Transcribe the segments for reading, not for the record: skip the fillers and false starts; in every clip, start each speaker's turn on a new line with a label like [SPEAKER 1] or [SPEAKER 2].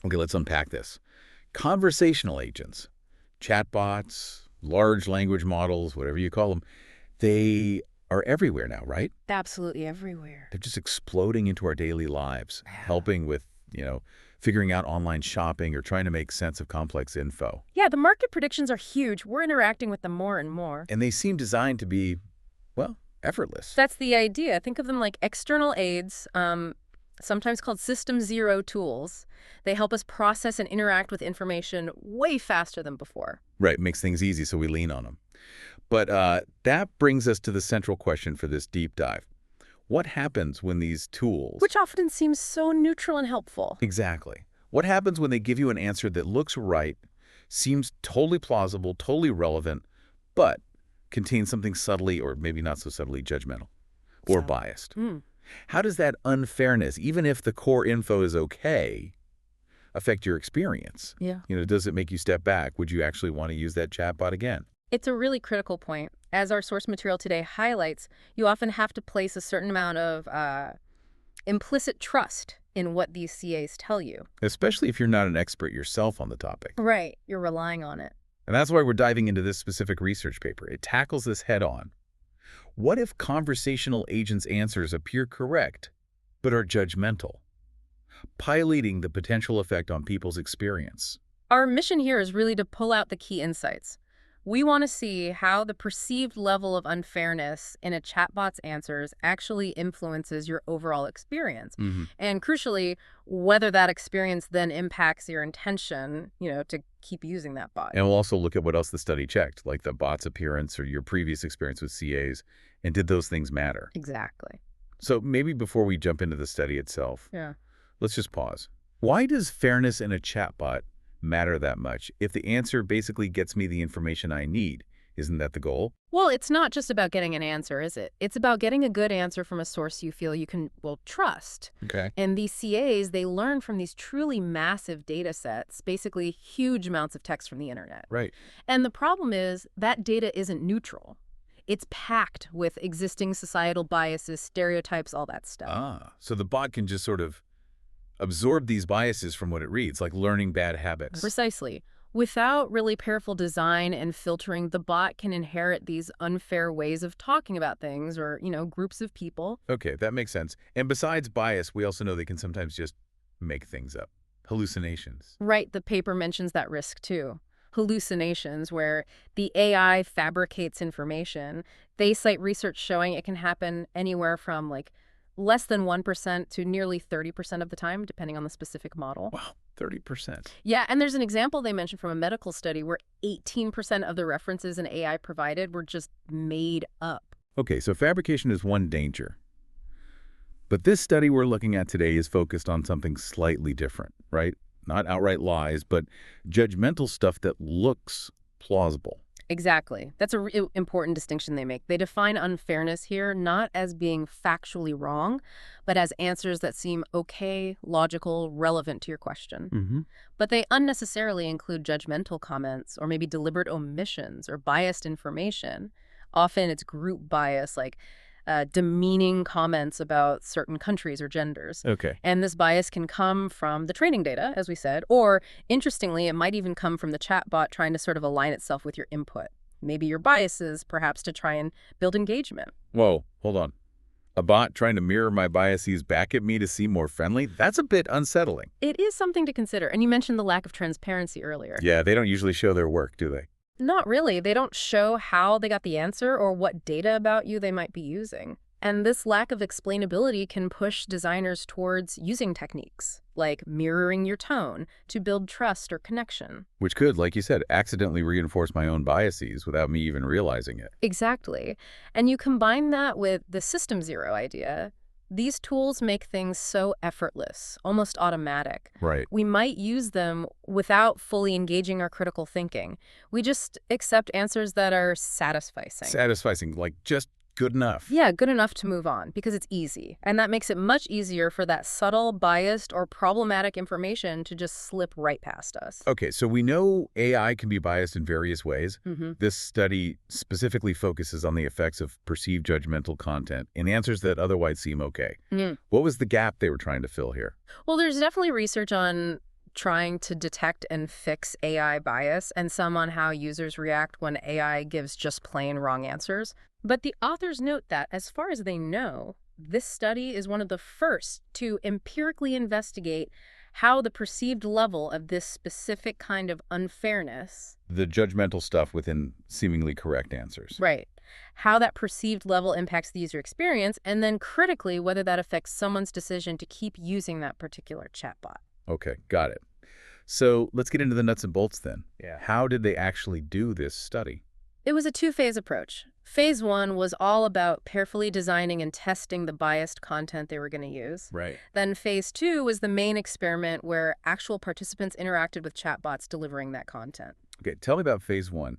[SPEAKER 1] Okay, let's unpack this. Conversational agents, chatbots, large language models, whatever you call them, they are everywhere now, right?
[SPEAKER 2] Absolutely everywhere.
[SPEAKER 1] They're just exploding into our daily lives,
[SPEAKER 2] Yeah.
[SPEAKER 1] helping with, figuring out online shopping or trying to make sense of complex info.
[SPEAKER 2] Yeah, the market predictions are huge. We're interacting with them more and more.
[SPEAKER 1] And they seem designed to be, well, effortless.
[SPEAKER 2] That's the idea. Think of them like external aids, sometimes called System Zero tools. They help us process and interact with information way faster than before.
[SPEAKER 1] Right, makes things easy, so we lean on them. But that brings us to the central question for this deep dive. What happens when these tools...
[SPEAKER 2] Which often seems so neutral and helpful.
[SPEAKER 1] Exactly. What happens when they give you an answer that looks right, seems totally plausible, totally relevant, but contains something subtly, or maybe not so subtly, judgmental or
[SPEAKER 2] So,
[SPEAKER 1] biased? How does that unfairness, even if the core info is okay, affect your experience?
[SPEAKER 2] yeah.
[SPEAKER 1] Does it make you step back? Would you actually want to use that chatbot again?
[SPEAKER 2] It's a really critical point. As our source material today highlights, you often have to place a certain amount of implicit trust in what these CAs tell you.
[SPEAKER 1] Especially if you're not an expert yourself on the topic.
[SPEAKER 2] Right. You're relying on it.
[SPEAKER 1] And that's why we're diving into this specific research paper. It tackles this head on. What if conversational agents' answers appear correct, but are judgmental, piloting the potential effect on people's experience?
[SPEAKER 2] Our mission here is really to pull out the key insights. We want to see how the perceived level of unfairness in a chatbot's answers actually influences your overall experience. And crucially, whether that experience then impacts your intention, to keep using that bot.
[SPEAKER 1] And we'll also look at what else the study checked, like the bot's appearance or your previous experience with CAs, and did those things matter?
[SPEAKER 2] Exactly.
[SPEAKER 1] So maybe before we jump into the study itself,
[SPEAKER 2] Yeah.
[SPEAKER 1] let's just pause. Why does fairness in a chatbot matter that much? If the answer basically gets me the information I need, isn't that the goal?
[SPEAKER 2] Well, it's not just about getting an answer, is it? It's about getting a good answer from a source you feel you can, trust.
[SPEAKER 1] Okay.
[SPEAKER 2] And these CAs, they learn from these truly massive data sets, basically huge amounts of text from the internet.
[SPEAKER 1] Right.
[SPEAKER 2] And the problem is that data isn't neutral. It's packed with existing societal biases, stereotypes, all that stuff.
[SPEAKER 1] So the bot can just sort of absorb these biases from what it reads, like learning bad habits.
[SPEAKER 2] Precisely. Without really careful design and filtering, the bot can inherit these unfair ways of talking about things or, groups of people.
[SPEAKER 1] Okay, that makes sense. And besides bias, we also know they can sometimes just make things up. Hallucinations.
[SPEAKER 2] Right, the paper mentions that risk too. Hallucinations, where the AI fabricates information. They cite research showing it can happen anywhere from less than 1% to nearly 30% of the time, depending on the specific model.
[SPEAKER 1] Wow, 30%.
[SPEAKER 2] Yeah, and there's an example they mentioned from a medical study where 18% of the references an AI provided were just made up.
[SPEAKER 1] Okay, so fabrication is one danger. But this study we're looking at today is focused on something slightly different, right? Not outright lies, but judgmental stuff that looks plausible.
[SPEAKER 2] Exactly. That's a important distinction they make. They define unfairness here not as being factually wrong, but as answers that seem okay, logical, relevant to your question. But they unnecessarily include judgmental comments or maybe deliberate omissions or biased information. Often it's group bias, like demeaning comments about certain countries or genders.
[SPEAKER 1] Okay.
[SPEAKER 2] And this bias can come from the training data, as we said, or interestingly, it might even come from the chatbot trying to sort of align itself with your input. Maybe your biases, perhaps to try and build engagement.
[SPEAKER 1] Whoa, hold on. A bot trying to mirror my biases back at me to seem more friendly? That's a bit unsettling.
[SPEAKER 2] It is something to consider. And you mentioned the lack of transparency earlier.
[SPEAKER 1] Yeah, they don't usually show their work, do they?
[SPEAKER 2] Not really. They don't show how they got the answer or what data about you they might be using. And this lack of explainability can push designers towards using techniques, like mirroring your tone, to build trust or connection.
[SPEAKER 1] Which could, like you said, accidentally reinforce my own biases without me even realizing it.
[SPEAKER 2] Exactly. And you combine that with the System Zero idea. These tools make things so effortless, almost automatic.
[SPEAKER 1] Right.
[SPEAKER 2] We might use them without fully engaging our critical thinking. We just accept answers that are satisfying.
[SPEAKER 1] Satisfying, like just good enough.
[SPEAKER 2] Yeah, good enough to move on because it's easy. And that makes it much easier for that subtle, biased, or problematic information to just slip right past us.
[SPEAKER 1] Okay, so we know AI can be biased in various ways. This study specifically focuses on the effects of perceived judgmental content in answers that otherwise seem okay. What was the gap they were trying to fill here?
[SPEAKER 2] Well, there's definitely research on trying to detect and fix AI bias, and some on how users react when AI gives just plain wrong answers. But the authors note that, as far as they know, this study is one of the first to empirically investigate how the perceived level of this specific kind of unfairness,
[SPEAKER 1] the judgmental stuff within seemingly correct answers.
[SPEAKER 2] right, how that perceived level impacts the user experience, and then critically whether that affects someone's decision to keep using that particular chatbot.
[SPEAKER 1] Okay, got it. So let's get into the nuts and bolts then.
[SPEAKER 3] Yeah.
[SPEAKER 1] How did they actually do this study?
[SPEAKER 2] It was a two-phase approach. Phase 1 was all about carefully designing and testing the biased content they were going to use.
[SPEAKER 1] Right.
[SPEAKER 2] Then Phase 2 was the main experiment where actual participants interacted with chatbots delivering that content.
[SPEAKER 1] Okay, tell me about phase 1.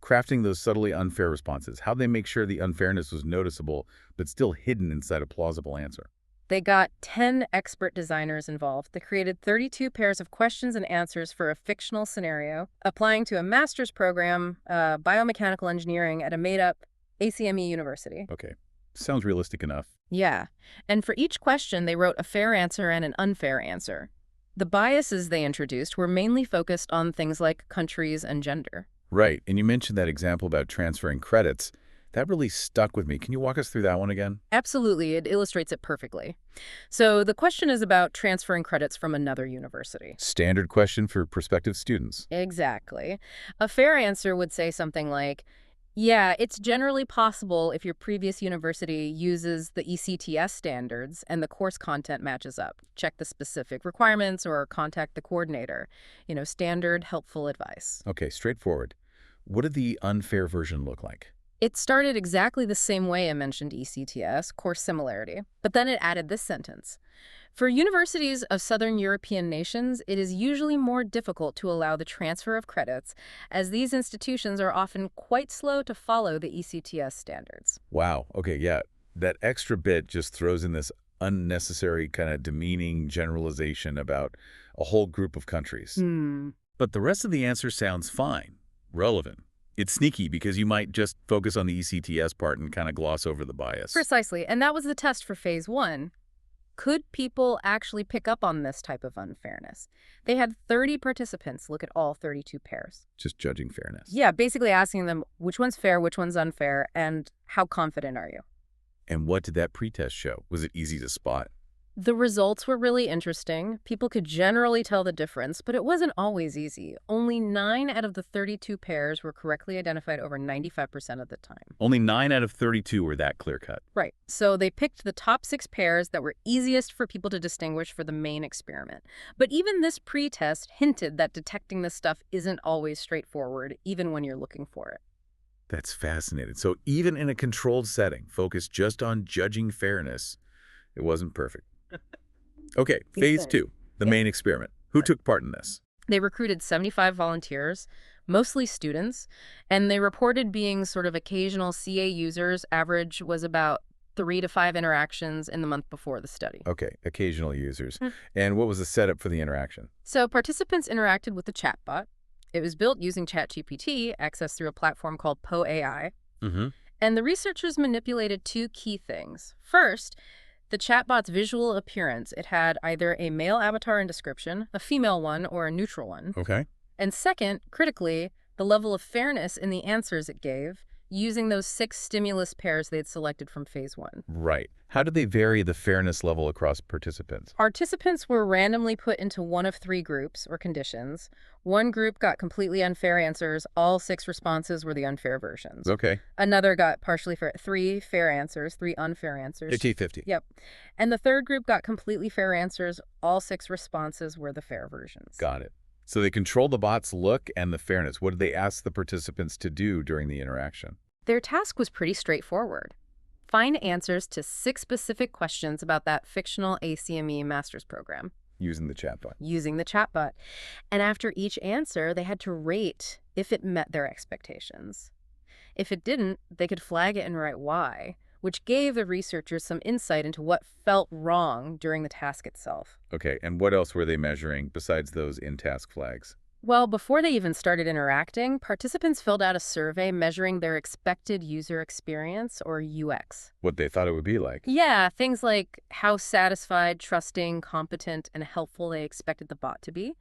[SPEAKER 1] Crafting those subtly unfair responses. How'd they make sure the unfairness was noticeable but still hidden inside a plausible answer?
[SPEAKER 2] They got 10 expert designers involved. They created 32 pairs of questions and answers for a fictional scenario, applying to a master's program, biomechanical engineering at a made-up ACME university.
[SPEAKER 1] Okay, sounds realistic enough.
[SPEAKER 2] Yeah, and for each question, they wrote a fair answer and an unfair answer. The biases they introduced were mainly focused on things like countries and gender.
[SPEAKER 1] Right, and you mentioned that example about transferring credits. That really stuck with me. Can you walk us through that one again?
[SPEAKER 2] Absolutely, it illustrates it perfectly. So the question is about transferring credits from another university.
[SPEAKER 1] Standard question for prospective students.
[SPEAKER 2] Exactly. A fair answer would say something like, yeah, it's generally possible if your previous university uses the ECTS standards and the course content matches up. Check the specific requirements or contact the coordinator. Standard, helpful advice.
[SPEAKER 1] Okay, straightforward. What did the unfair version look like?
[SPEAKER 2] It started exactly the same way I mentioned ECTS, course similarity, but then it added this sentence. For universities of Southern European nations, it is usually more difficult to allow the transfer of credits, as these institutions are often quite slow to follow the ECTS standards.
[SPEAKER 1] Wow, okay, yeah. That extra bit just throws in this unnecessary kind of demeaning generalization about a whole group of countries. But the rest of the answer sounds fine, relevant. It's sneaky because you might just focus on the ECTS part and kind of gloss over the bias.
[SPEAKER 2] Precisely, and that was the test for Phase 1. Could people actually pick up on this type of unfairness? They had 30 participants look at all 32 pairs.
[SPEAKER 1] Just judging fairness.
[SPEAKER 2] Yeah, basically asking them which one's fair, which one's unfair, and how confident are you?
[SPEAKER 1] And what did that pretest show? Was it easy to spot?
[SPEAKER 2] The results were really interesting. People could generally tell the difference, but it wasn't always easy. Only 9 out of the 32 pairs were correctly identified over 95% of the time.
[SPEAKER 1] Only 9 out of 32 were that clear-cut.
[SPEAKER 2] Right. So they picked the top 6 pairs that were easiest for people to distinguish for the main experiment. But even this pretest hinted that detecting this stuff isn't always straightforward, even when you're looking for it.
[SPEAKER 1] That's fascinating. So even in a controlled setting, focused just on judging fairness, it wasn't perfect. Okay, phase 2, the main experiment. Who took part in this?
[SPEAKER 2] They recruited 75 volunteers, mostly students, and they reported being sort of occasional CA users. Average was about 3 to 5 interactions in the month before the study.
[SPEAKER 1] Okay, occasional users. And what was the setup for the interaction?
[SPEAKER 2] So participants interacted with the chatbot. It was built using ChatGPT, accessed through a platform called PoAI. And the researchers manipulated 2 key things. First, the chatbot's visual appearance. It had either a male avatar and description, a female one, or a neutral one.
[SPEAKER 1] Okay.
[SPEAKER 2] And second, critically, the level of fairness in the answers it gave, using those 6 stimulus pairs they'd selected from Phase 1.
[SPEAKER 1] Right. How did they vary the fairness level across participants?
[SPEAKER 2] Participants were randomly put into one of 3 groups or conditions. One group got completely unfair answers. All 6 responses were the unfair versions.
[SPEAKER 1] Okay.
[SPEAKER 2] Another got partially fair, 3 fair answers, 3 unfair answers.
[SPEAKER 1] 50-50.
[SPEAKER 2] Yep. And the third group got completely fair answers. All 6 responses were the fair versions.
[SPEAKER 1] Got it. So they controlled the bot's look and the fairness. What did they ask the participants to do during the interaction?
[SPEAKER 2] Their task was pretty straightforward. Find answers to 6 specific questions about that fictional ACME master's program.
[SPEAKER 1] Using the chatbot.
[SPEAKER 2] Using the chatbot. And after each answer, they had to rate if it met their expectations. If it didn't, they could flag it and write why, which gave the researchers some insight into what felt wrong during the task itself.
[SPEAKER 1] Okay, and what else were they measuring besides those in-task flags?
[SPEAKER 2] Well, before they even started interacting, participants filled out a survey measuring their expected user experience, or UX.
[SPEAKER 1] What they thought it would be like.
[SPEAKER 2] Yeah, things like how satisfied, trusting, competent, and helpful they expected the bot to be.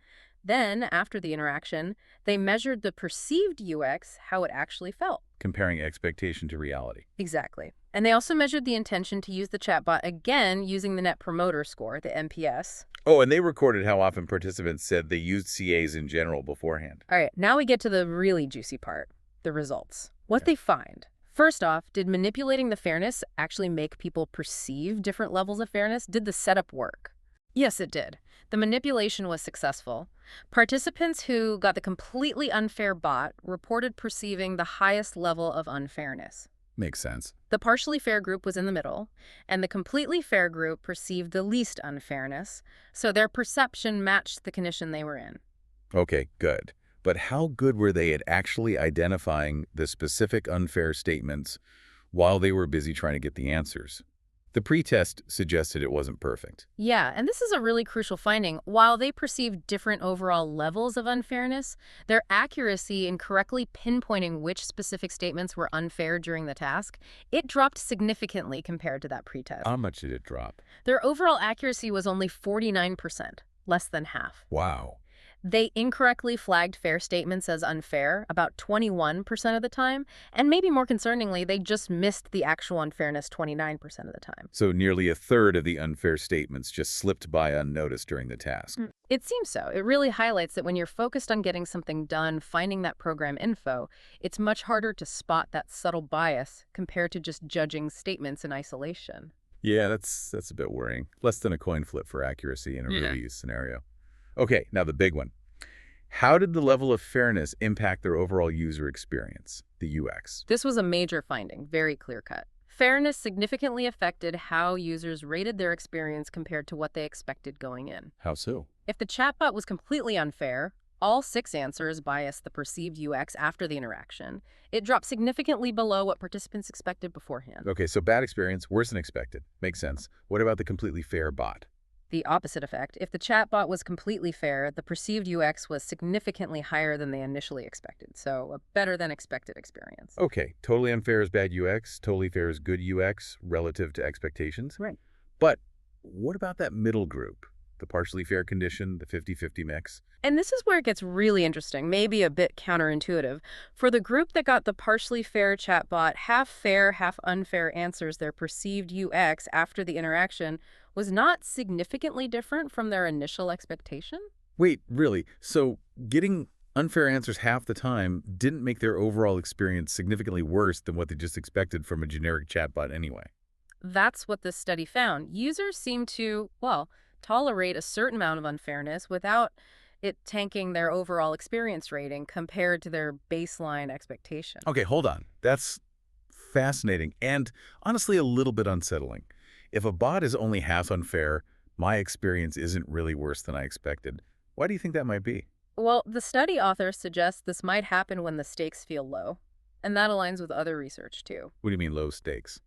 [SPEAKER 2] Then, after the interaction, they measured the perceived UX, how it actually felt.
[SPEAKER 1] Comparing expectation to reality.
[SPEAKER 2] Exactly. And they also measured the intention to use the chatbot again using the Net Promoter Score, the NPS.
[SPEAKER 1] Oh, and they recorded how often participants said they used CAs in general beforehand.
[SPEAKER 2] All right, now we get to the really juicy part, the results. What they find. First off, did manipulating the fairness actually make people perceive different levels of fairness? Did the setup work? Yes, it did. The manipulation was successful. Participants who got the completely unfair bot reported perceiving the highest level of unfairness.
[SPEAKER 1] Makes sense.
[SPEAKER 2] The partially fair group was in the middle, and the completely fair group perceived the least unfairness, so their perception matched the condition they were in.
[SPEAKER 1] Okay, good. But how good were they at actually identifying the specific unfair statements while they were busy trying to get the answers? The pretest suggested it wasn't perfect.
[SPEAKER 2] Yeah, and this is a really crucial finding. While they perceived different overall levels of unfairness, their accuracy in correctly pinpointing which specific statements were unfair during the task, it dropped significantly compared to that pretest.
[SPEAKER 1] How much did it drop?
[SPEAKER 2] Their overall accuracy was only 49%, less than half.
[SPEAKER 1] Wow.
[SPEAKER 2] They incorrectly flagged fair statements as unfair about 21% of the time, and maybe more concerningly, they just missed the actual unfairness 29% of the time.
[SPEAKER 1] So nearly a third of the unfair statements just slipped by unnoticed during the task.
[SPEAKER 2] It seems so. It really highlights that when you're focused on getting something done, finding that program info, it's much harder to spot that subtle bias compared to just judging statements in isolation.
[SPEAKER 1] Yeah, that's a bit worrying. Less than a coin flip for accuracy in a real use scenario. Okay, now the big one. How did the level of fairness impact their overall user experience, the UX?
[SPEAKER 2] This was a major finding, very clear-cut. Fairness significantly affected how users rated their experience compared to what they expected going in.
[SPEAKER 1] How so?
[SPEAKER 2] If the chatbot was completely unfair, all 6 answers biased the perceived UX after the interaction. It dropped significantly below what participants expected beforehand.
[SPEAKER 1] Okay, so bad experience, worse than expected. Makes sense. What about the completely fair bot?
[SPEAKER 2] The opposite effect. If the chatbot was completely fair, the perceived UX was significantly higher than they initially expected, so a better than expected experience.
[SPEAKER 1] Okay, totally unfair is bad UX, totally fair is good UX relative to expectations.
[SPEAKER 2] Right.
[SPEAKER 1] But what about that middle group? The partially fair condition, the 50-50 mix?
[SPEAKER 2] And this is where it gets really interesting, maybe a bit counterintuitive. For the group that got the partially fair chatbot, half fair, half unfair answers, their perceived UX after the interaction was not significantly different from their initial expectation?
[SPEAKER 1] Wait, really? So getting unfair answers half the time didn't make their overall experience significantly worse than what they just expected from a generic chatbot anyway?
[SPEAKER 2] That's what this study found. Users seem to, well, tolerate a certain amount of unfairness without it tanking their overall experience rating compared to their baseline expectation.
[SPEAKER 1] Okay, hold on. That's fascinating and honestly a little bit unsettling. If a bot is only half unfair, my experience isn't really worse than I expected. Why do you think that might be?
[SPEAKER 2] Well, the study authors suggest this might happen when the stakes feel low, and that aligns with other research too.
[SPEAKER 1] What do you mean low stakes?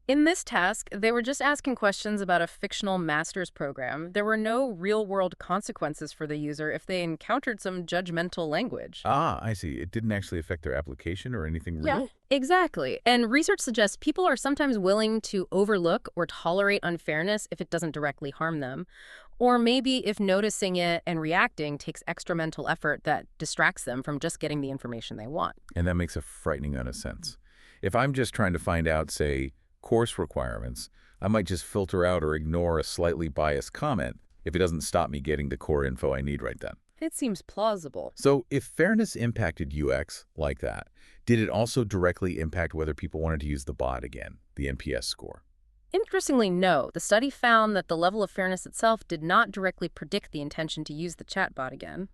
[SPEAKER 2] In this task, they were just asking questions about a fictional master's program. There were no real-world consequences for the user if they encountered some judgmental language.
[SPEAKER 1] Ah, I see. It didn't actually affect their application or anything real?
[SPEAKER 2] Yeah, exactly. And research suggests people are sometimes willing to overlook or tolerate unfairness if it doesn't directly harm them. Or maybe if noticing it and reacting takes extra mental effort that distracts them from just getting the information they want.
[SPEAKER 1] And that makes a frightening amount of sense. If I'm just trying to find out, say, course requirements, I might just filter out or ignore a slightly biased comment if it doesn't stop me getting the core info I need right then.
[SPEAKER 2] It seems plausible.
[SPEAKER 1] So if fairness impacted UX like that, did it also directly impact whether people wanted to use the bot again, the NPS score?
[SPEAKER 2] Interestingly, no. The study found that the level of fairness itself did not directly predict the intention to use the chatbot again.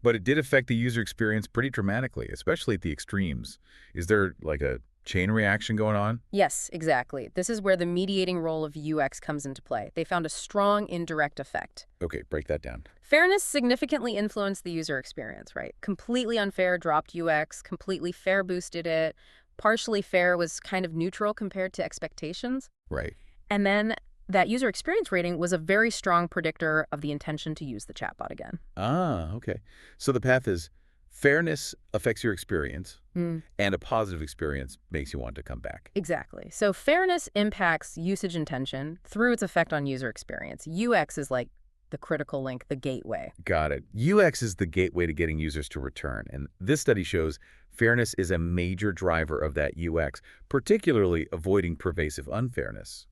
[SPEAKER 1] But it did affect the user experience pretty dramatically, especially at the extremes. Is there like a chain reaction going on?
[SPEAKER 2] Yes, exactly. This is where the mediating role of UX comes into play. They found a strong indirect effect.
[SPEAKER 1] Okay, break that down.
[SPEAKER 2] Fairness significantly influenced the user experience, right? Completely unfair dropped UX, completely fair boosted it, partially fair was kind of neutral compared to expectations.
[SPEAKER 1] Right.
[SPEAKER 2] And then that user experience rating was a very strong predictor of the intention to use the chatbot again.
[SPEAKER 1] Ah, okay. So the path is fairness affects your experience,
[SPEAKER 2] Mm,
[SPEAKER 1] and a positive experience makes you want to come back.
[SPEAKER 2] exactly. So fairness impacts usage intention through its effect on user experience. UX is like the critical link, the gateway.
[SPEAKER 1] Got it. UX is the gateway to getting users to return, and this study shows fairness is a major driver of that UX, particularly avoiding pervasive unfairness.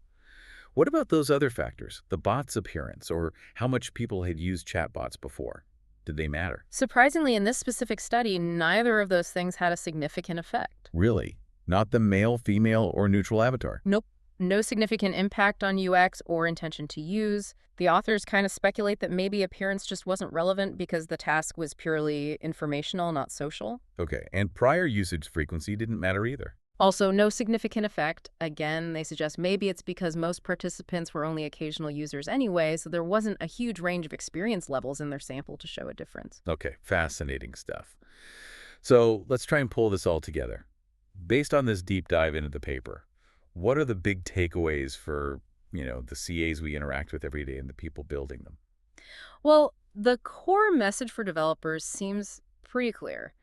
[SPEAKER 1] What about those other factors, the bot's appearance or how much people had used chatbots before? Did they matter?
[SPEAKER 2] Surprisingly, in this specific study, neither of those things had a significant effect.
[SPEAKER 1] Really? Not the male, female, or neutral avatar?
[SPEAKER 2] Nope. No significant impact on UX or intention to use. The authors kind of speculate that maybe appearance just wasn't relevant because the task was purely informational, not social.
[SPEAKER 1] Okay, and prior usage frequency didn't matter either.
[SPEAKER 2] Also, no significant effect. Again, they suggest maybe it's because most participants were only occasional users anyway, so there wasn't a huge range of experience levels in their sample to show a difference.
[SPEAKER 1] Okay, fascinating stuff. So let's try and pull this all together. Based on this deep dive into the paper, what are the big takeaways for, the CAs we interact with every day and the people building them?
[SPEAKER 2] Well, the core message for developers seems pretty clear.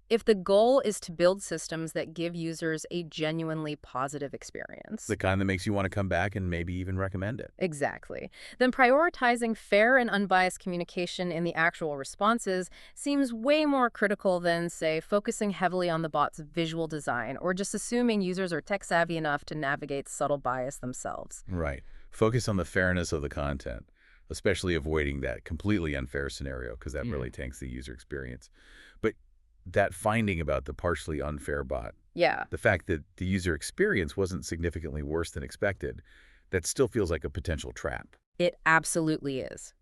[SPEAKER 2] If the goal is to build systems that give users a genuinely positive experience,
[SPEAKER 1] The kind that makes you want to come back and maybe even recommend it.
[SPEAKER 2] exactly, then prioritizing fair and unbiased communication in the actual responses seems way more critical than, say, focusing heavily on the bot's visual design or just assuming users are tech-savvy enough to navigate subtle bias themselves.
[SPEAKER 1] Right. Focus on the fairness of the content, especially avoiding that completely unfair scenario because that really tanks the user experience. But that finding about the partially unfair bot,
[SPEAKER 2] Yeah.
[SPEAKER 1] the fact that the user experience wasn't significantly worse than expected, that still feels like a potential trap.
[SPEAKER 2] It absolutely is.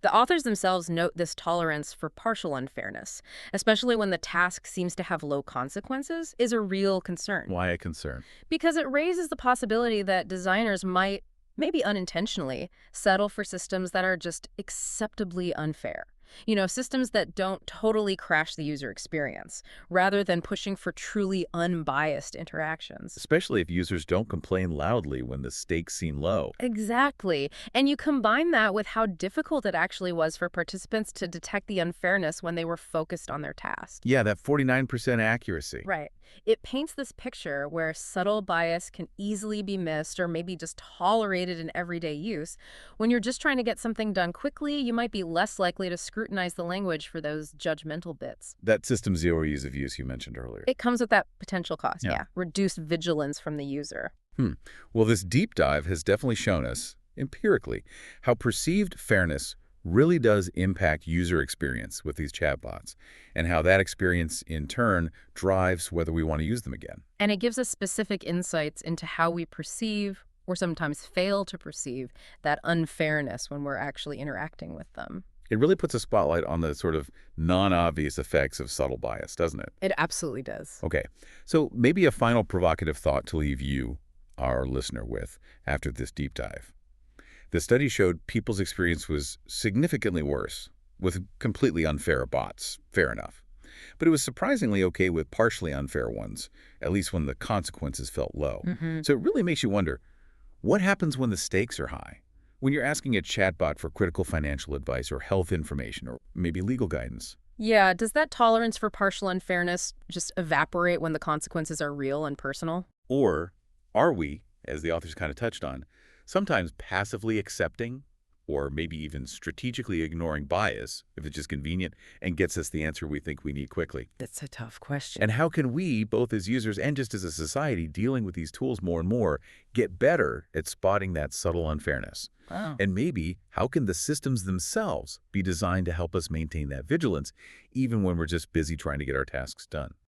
[SPEAKER 2] The authors themselves note this tolerance for partial unfairness, especially when the task seems to have low consequences, is a real concern.
[SPEAKER 1] Why a concern?
[SPEAKER 2] Because it raises the possibility that designers might, maybe unintentionally, settle for systems that are just acceptably unfair. Systems that don't totally crash the user experience, rather than pushing for truly unbiased interactions.
[SPEAKER 1] Especially if users don't complain loudly when the stakes seem low.
[SPEAKER 2] Exactly. And you combine that with how difficult it actually was for participants to detect the unfairness when they were focused on their task.
[SPEAKER 1] Yeah, that 49% accuracy.
[SPEAKER 2] Right. It paints this picture where subtle bias can easily be missed or maybe just tolerated in everyday use. When you're just trying to get something done quickly, you might be less likely to scrutinize the language for those judgmental bits.
[SPEAKER 1] That system zero ease of use you mentioned earlier.
[SPEAKER 2] It comes with that potential cost,
[SPEAKER 1] Yeah.
[SPEAKER 2] yeah. Reduced vigilance from the user.
[SPEAKER 1] Well, this deep dive has definitely shown us, empirically, how perceived fairness really does impact user experience with these chatbots, and how that experience, in turn, drives whether we want to use them again.
[SPEAKER 2] And it gives us specific insights into how we perceive, or sometimes fail to perceive, that unfairness when we're actually interacting with them.
[SPEAKER 1] It really puts a spotlight on the sort of non-obvious effects of subtle bias, doesn't it?
[SPEAKER 2] It absolutely does.
[SPEAKER 1] Okay, so maybe a final provocative thought to leave you, our listener, with after this deep dive. The study showed people's experience was significantly worse with completely unfair bots, fair enough. But it was surprisingly okay with partially unfair ones, at least when the consequences felt low. So it really makes you wonder, what happens when the stakes are high? When you're asking a chatbot for critical financial advice or health information or maybe legal guidance?
[SPEAKER 2] Yeah, does that tolerance for partial unfairness just evaporate when the consequences are real and personal?
[SPEAKER 1] Or are we, as the authors kind of touched on, sometimes passively accepting or maybe even strategically ignoring bias if it's just convenient and gets us the answer we think we need quickly?
[SPEAKER 2] That's a tough question.
[SPEAKER 1] And how can we, both as users and just as a society dealing with these tools more and more, get better at spotting that subtle unfairness?
[SPEAKER 2] Wow.
[SPEAKER 1] And maybe how can the systems themselves be designed to help us maintain that vigilance even when we're just busy trying to get our tasks done?